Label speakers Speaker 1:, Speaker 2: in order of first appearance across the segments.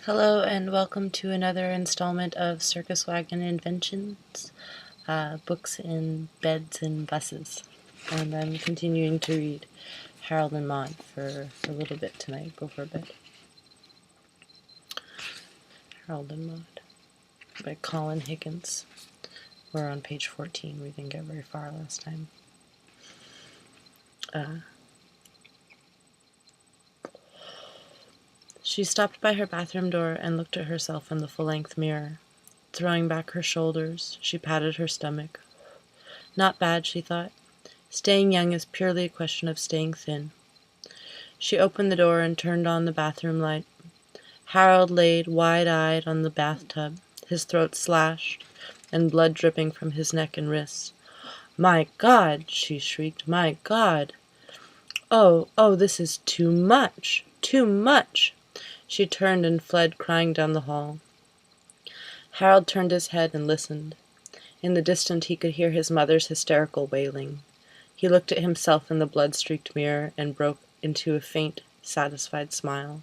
Speaker 1: Hello and welcome to another installment of Circus Wagon Inventions, books in beds and buses. And I'm continuing to read Harold and Maude for a little bit tonight before bed. Harold and Maude by Colin Higgins. We're on page 14. We didn't get very far last time. She stopped by her bathroom door and looked at herself in the full-length mirror. Throwing back her shoulders, she patted her stomach. Not bad, she thought. Staying young is purely a question of staying thin. She opened the door and turned on the bathroom light. Harold laid wide-eyed on the bathtub, his throat slashed, and blood dripping from his neck and wrists. "My God!" she shrieked. "My God! Oh, this is too much! Too much!" She turned and fled, crying down the hall. Harold turned his head and listened. In the distance he could hear his mother's hysterical wailing. He looked at himself in the blood-streaked mirror and broke into a faint, satisfied smile.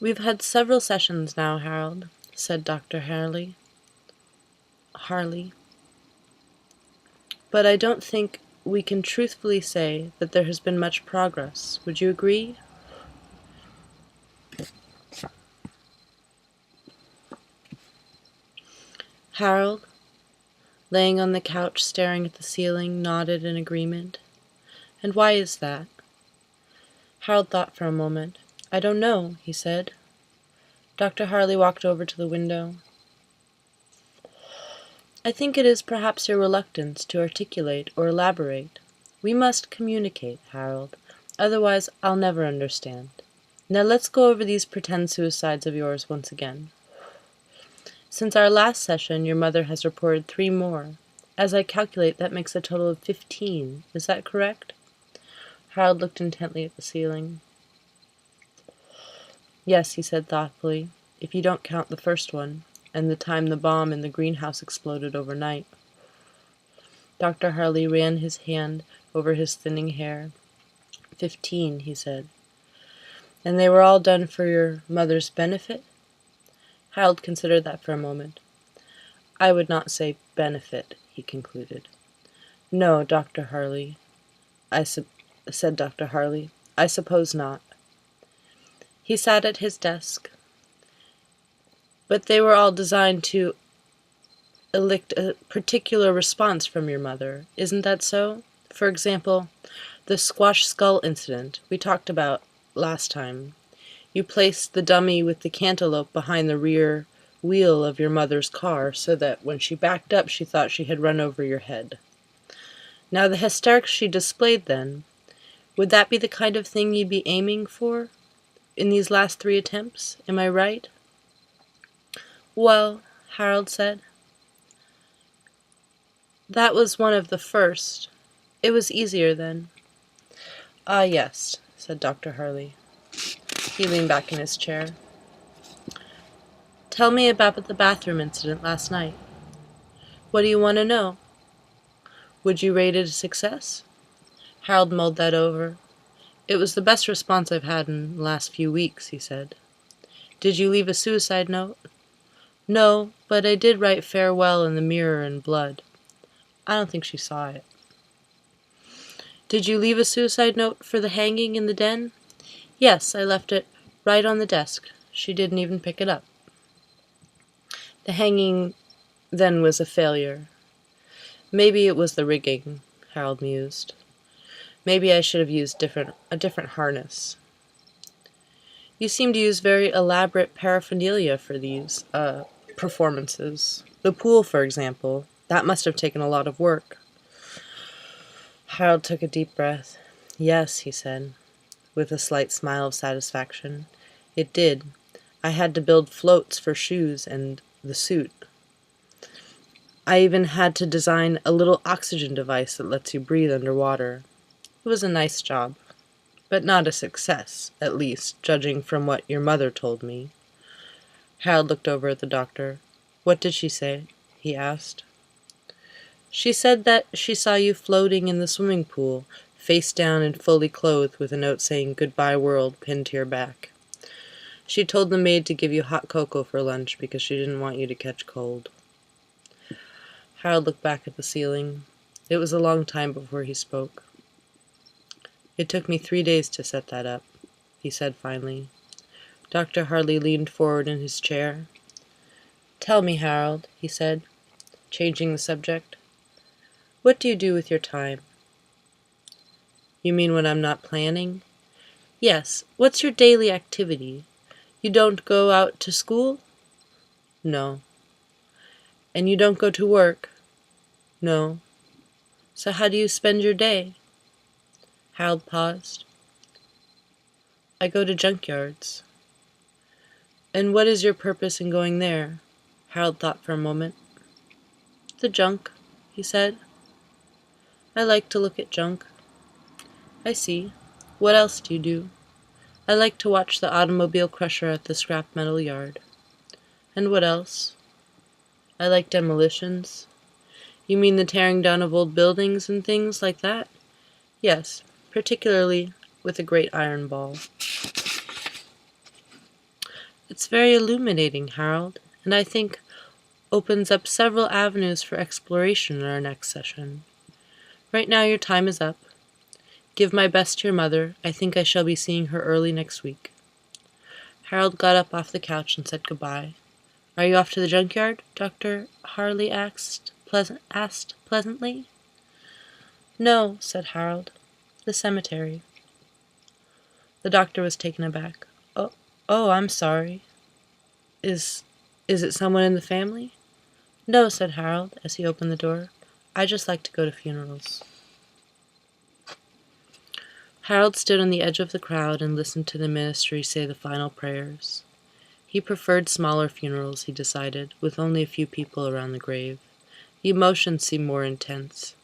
Speaker 1: "We've had several sessions now, Harold," said Dr. Harley. "But I don't think we can truthfully say that there has been much progress. Would you agree?" Harold, laying on the couch staring at the ceiling, nodded in agreement. "And why is that?" Harold thought for a moment. "I don't know," he said. Dr. Harley walked over to the window. "I think it is perhaps your reluctance to articulate or elaborate. We must communicate, Harold, otherwise I'll never understand. Now let's go over these pretend suicides of yours once again. Since our last session, your mother has reported 3 more. As I calculate, that makes a total of 15. Is that correct?" Harold looked intently at the ceiling. "Yes," he said thoughtfully, "if you don't count the first one, and the time the bomb in the greenhouse exploded overnight." Dr. Harley ran his hand over his thinning hair. 15, he said. "And they were all done for your mother's benefit?" Harold considered that for a moment. "I would not say benefit," he concluded. "No, Dr. Harley," said Dr. Harley. "I suppose not." He sat at his desk. "But they were all designed to elicit a particular response from your mother. Isn't that so? For example, the squash skull incident we talked about last time. You placed the dummy with the cantaloupe behind the rear wheel of your mother's car so that when she backed up she thought she had run over your head. Now the hysterics she displayed then, would that be the kind of thing you'd be aiming for in these last 3 attempts? Am I right?" "Well," Harold said, "that was one of the first. It was easier then." "Ah, yes," said Dr. Harley. He leaned back in his chair. "Tell me about the bathroom incident last night. What do you want to know?" "Would you rate it a success?" Harold mulled that over. "It was the best response I've had in the last few weeks," he said. "Did you leave a suicide note?" "No, but I did write farewell in the mirror in blood." "I don't think she saw it." "Did you leave a suicide note for the hanging in the den?" "Yes, I left it right on the desk. She didn't even pick it up." "The hanging, then, was a failure." "Maybe it was the rigging," Harold mused. "Maybe I should have used a different harness." "You seem to use very elaborate paraphernalia for these, performances. The pool, for example. That must have taken a lot of work." Harold took a deep breath. "Yes," he said, with a slight smile of satisfaction. "It did. I had to build floats for shoes and the suit. I even had to design a little oxygen device that lets you breathe underwater. It was a nice job, but not a success, at least, judging from what your mother told me." Harold looked over at the doctor. "What did she say?" he asked. She said that she saw you floating in the swimming pool, face down and fully clothed, with a note saying, "Goodbye world," pinned to your back. She told the maid to give you hot cocoa for lunch because she didn't want you to catch cold. Harold looked back at the ceiling. It was a long time before he spoke. "It took me 3 days to set that up," he said finally. Dr. Harley leaned forward in his chair. "Tell me, Harold," he said, changing the subject. "What do you do with your time?" "You mean when I'm not planning?" "Yes. What's your daily activity? You don't go out to school?" "No." "And you don't go to work?" "No." "So how do you spend your day?" Harold paused. "I go to junkyards." "And what is your purpose in going there?" Harold thought for a moment. "The junk," he said. "I like to look at junk." "I see. What else do you do?" "I like to watch the automobile crusher at the scrap metal yard." "And what else?" "I like demolitions." "You mean the tearing down of old buildings and things like that?" "Yes, particularly with a great iron ball." "It's very illuminating, Harold, and I think opens up several avenues for exploration in our next session. Right now your time is up. Give my best to your mother. I think I shall be seeing her early next week." Harold got up off the couch and said goodbye. "Are you off to the junkyard?" Dr. Harley asked pleasantly. "No," said Harold. "The cemetery." The doctor was taken aback. Oh, I'm sorry. Is it someone in the family?" "No," said Harold as he opened the door. "I just like to go to funerals." Harold stood on the edge of the crowd and listened to the ministry say the final prayers. He preferred smaller funerals, he decided, with only a few people around the grave. The emotions seemed more intense.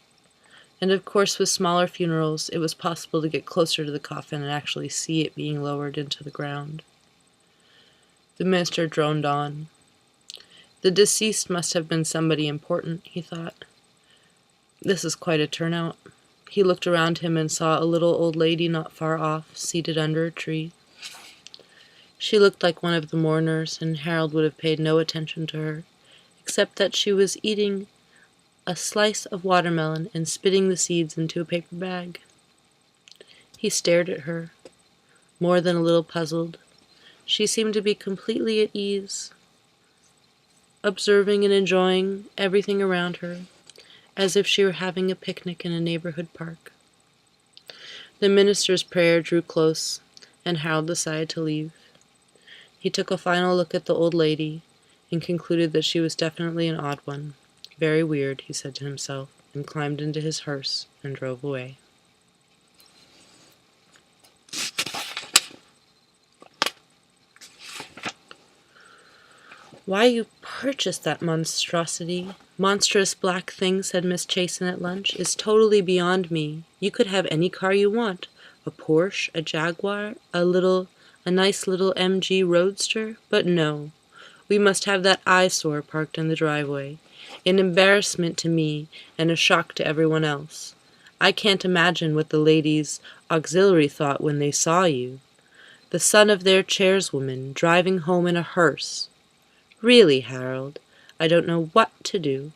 Speaker 1: And of course, with smaller funerals, it was possible to get closer to the coffin and actually see it being lowered into the ground. The minister droned on. The deceased must have been somebody important, he thought. This is quite a turnout. He looked around him and saw a little old lady not far off, seated under a tree. She looked like one of the mourners, and Harold would have paid no attention to her, except that she was eating a slice of watermelon and spitting the seeds into a paper bag. He stared at her, more than a little puzzled. She seemed to be completely at ease, observing and enjoying everything around her, as if she were having a picnic in a neighborhood park. The minister's prayer drew close, and Harold decided to leave. He took a final look at the old lady, and concluded that she was definitely an odd one. Very weird, he said to himself, and climbed into his hearse and drove away. "Why you purchased that monstrous black thing," said Miss Chasen at lunch, "is totally beyond me. You could have any car you want. A Porsche, a Jaguar, a nice little MG Roadster. But no, we must have that eyesore parked in the driveway. An embarrassment to me and a shock to everyone else. I can't imagine what the ladies' auxiliary thought when they saw you. The son of their chairswoman, driving home in a hearse. Really, Harold, I don't know what to do.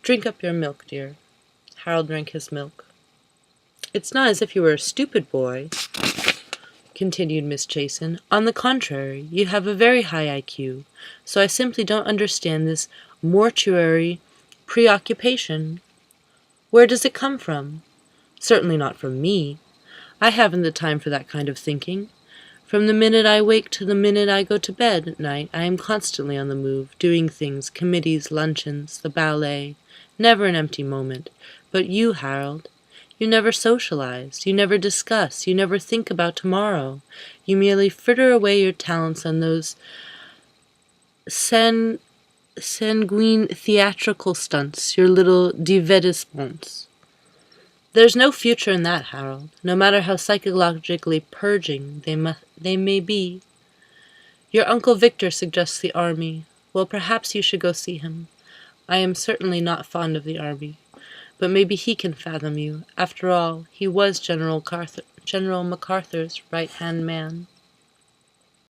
Speaker 1: Drink up your milk, dear." Harold drank his milk. "It's not as if you were a stupid boy," continued Miss Chasen. "On the contrary, you have a very high IQ, so I simply don't understand this mortuary preoccupation. Where does it come from? Certainly not from me. I haven't the time for that kind of thinking. From the minute I wake to the minute I go to bed at night, I am constantly on the move, doing things, committees, luncheons, the ballet. Never an empty moment. But you, Harold, you never socialize, you never discuss, you never think about tomorrow. You merely fritter away your talents on those sanguine theatrical stunts, your little divertissements. There's no future in that, Harold, no matter how psychologically purging they may be. Your Uncle Victor suggests the army. Well, perhaps you should go see him. I am certainly not fond of the army, but maybe he can fathom you. After all, he was General MacArthur's right-hand man.